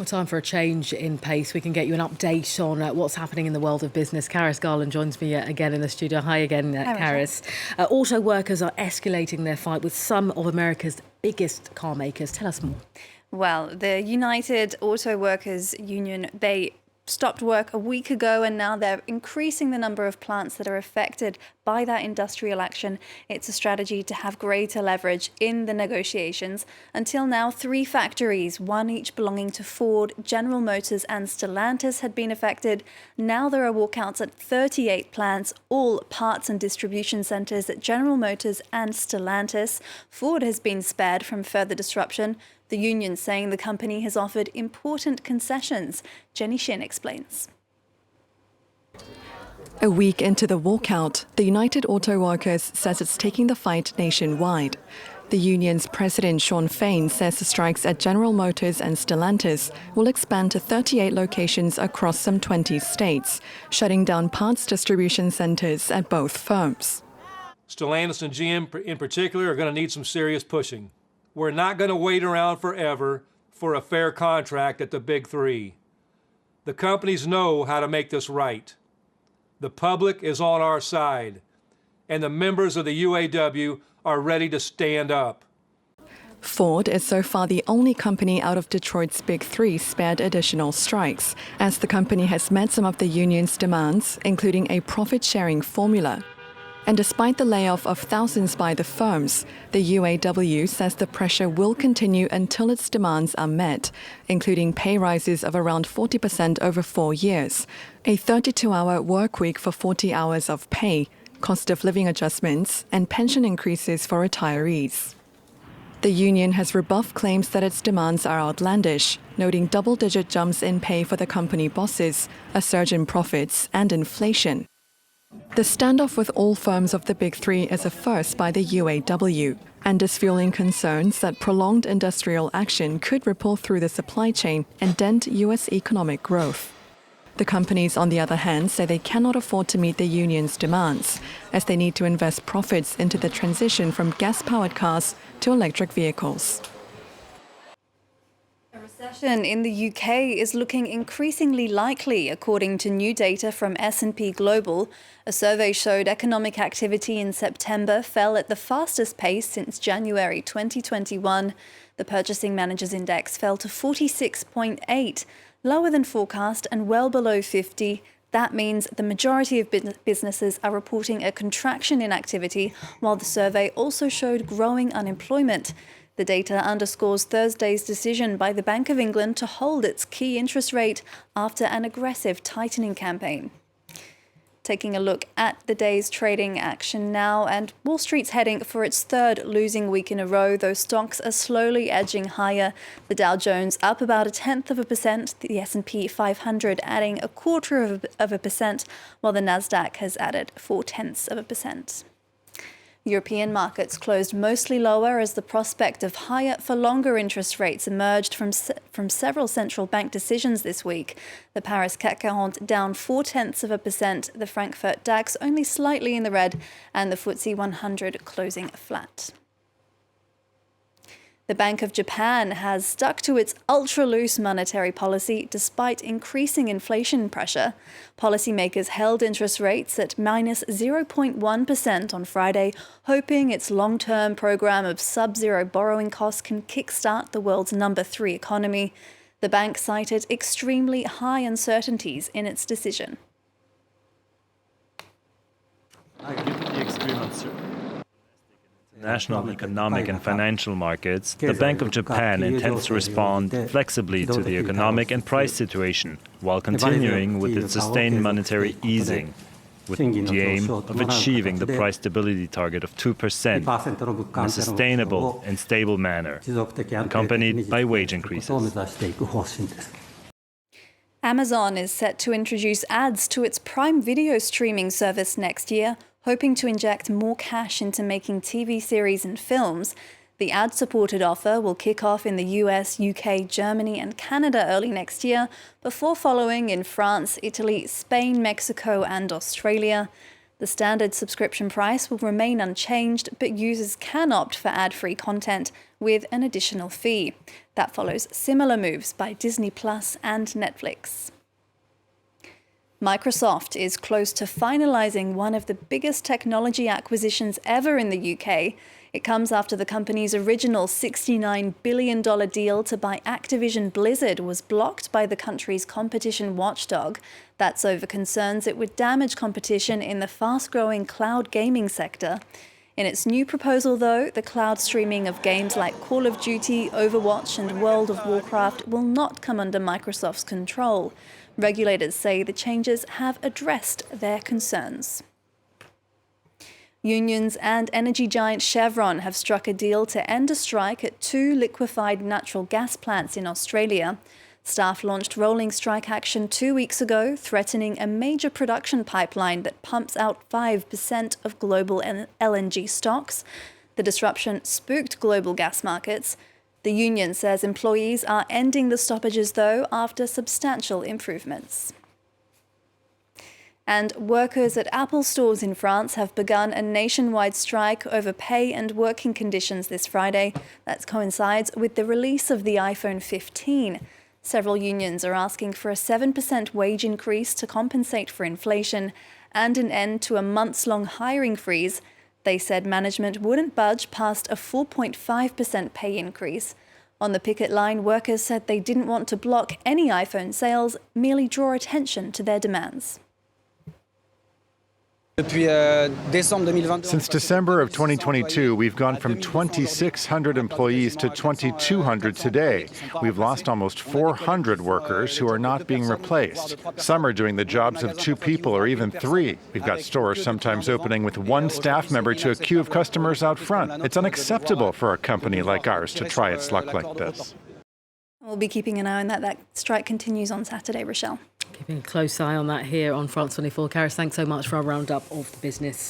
Well, time for a change in pace. We can get you an update on what's happening in the world of business. Karis Garland joins me again in the studio. Hi again, Karis. Auto workers are escalating their fight with some of America's biggest car makers. Tell us more. Well, the United Auto Workers Union, they stopped work a week ago, and now they're increasing the number of plants that are affected by that industrial action. It's a strategy to have greater leverage in the negotiations. Until now, 3 factories, one each belonging to Ford, General Motors and Stellantis, had been affected. Now there are walkouts at 38 plants, all parts and distribution centres at General Motors and Stellantis. Ford has been spared from further disruption. The union saying the company has offered important concessions. Jenny Shin explains. A week into the walkout, the United Auto Workers says it's taking the fight nationwide. The union's president, Shawn Fain, says the strikes at General Motors and Stellantis will expand to 38 locations across some 20 states, shutting down parts distribution centers at both firms. Stellantis and GM in particular are going to need some serious pushing. We're not going to wait around forever for a fair contract at the big 3. The companies know how to make this right. The public is on our side, and the members of the UAW are ready to stand up. Ford is so far the only company out of Detroit's big 3 spared additional strikes, as the company has met some of the union's demands, including a profit-sharing formula. And despite the layoff of thousands by the firms, the UAW says the pressure will continue until its demands are met, including pay rises of around 40% over 4 years, a 32-hour work week for 40 hours of pay, cost of living adjustments, and pension increases for retirees. The union has rebuffed claims that its demands are outlandish, noting double-digit jumps in pay for the company bosses, a surge in profits, and inflation. The standoff with all firms of the big 3 is a first by the UAW and is fueling concerns that prolonged industrial action could ripple through the supply chain and dent U.S. economic growth. The companies, on the other hand, say they cannot afford to meet the union's demands, as they need to invest profits into the transition from gas-powered cars to electric vehicles. A recession in the UK is looking increasingly likely, according to new data from S&P Global. A survey showed economic activity in September fell at the fastest pace since January 2021. The Purchasing Managers' Index fell to 46.8, lower than forecast and well below 50. That means the majority of businesses are reporting a contraction in activity, while the survey also showed growing unemployment. The data underscores Thursday's decision by the Bank of England to hold its key interest rate after an aggressive tightening campaign. Taking a look at the day's trading action now, and Wall Street's heading for its 3rd losing week in a row, though stocks are slowly edging higher. The Dow Jones up about 0.1%, the S&P 500 adding 0.25%, while the Nasdaq has added 0.4%. European markets closed mostly lower as the prospect of higher for longer interest rates emerged from several central bank decisions this week. The Paris CAC 40 down 0.4%, the Frankfurt DAX only slightly in the red, and the FTSE 100 closing flat. The Bank of Japan has stuck to its ultra-loose monetary policy despite increasing inflation pressure. Policymakers held interest rates at minus 0.1% on Friday, hoping its long-term program of sub-zero borrowing costs can kickstart the world's number 3 economy. The bank cited extremely high uncertainties in its decision. Given the extreme uncertainty national economic and financial markets, the Bank of Japan intends to respond flexibly to the economic and price situation while continuing with its sustained monetary easing, with the aim of achieving the price stability target of 2% in a sustainable and stable manner, accompanied by wage increases. Amazon is set to introduce ads to its Prime Video streaming service next year, hoping to inject more cash into making TV series and films. The ad-supported offer will kick off in the US, UK, Germany and Canada early next year, before following in France, Italy, Spain, Mexico and Australia. The standard subscription price will remain unchanged, but users can opt for ad-free content, with an additional fee. That follows similar moves by Disney Plus and Netflix. Microsoft is close to finalizing one of the biggest technology acquisitions ever in the UK. It comes after the company's original $69 billion deal to buy Activision Blizzard was blocked by the country's competition watchdog. That's over concerns it would damage competition in the fast-growing cloud gaming sector. In its new proposal, though, the cloud streaming of games like Call of Duty, Overwatch and World of Warcraft will not come under Microsoft's control. Regulators say the changes have addressed their concerns. Unions and energy giant Chevron have struck a deal to end a strike at 2 liquefied natural gas plants in Australia. Staff launched rolling strike action 2 weeks ago, threatening a major production pipeline that pumps out 5% of global LNG stocks. The disruption spooked global gas markets. The union says employees are ending the stoppages, though, after substantial improvements. And workers at Apple stores in France have begun a nationwide strike over pay and working conditions this Friday. That coincides with the release of the iPhone 15. Several unions are asking for a 7% wage increase to compensate for inflation and an end to a months-long hiring freeze. They said management wouldn't budge past a 4.5% pay increase. On the picket line, workers said they didn't want to block any iPhone sales, merely draw attention to their demands. Since December of 2022, we've gone from 2,600 employees to 2,200 today. We've lost almost 400 workers who are not being replaced. Some are doing the jobs of 2 people or even 3. We've got stores sometimes opening with 1 staff member to a queue of customers out front. It's unacceptable for a company like ours to try its luck like this. We'll be keeping an eye on that. That strike continues on Saturday, Rochelle. Keeping a close eye on that here on France 24. Karis, thanks so much for our roundup of the business.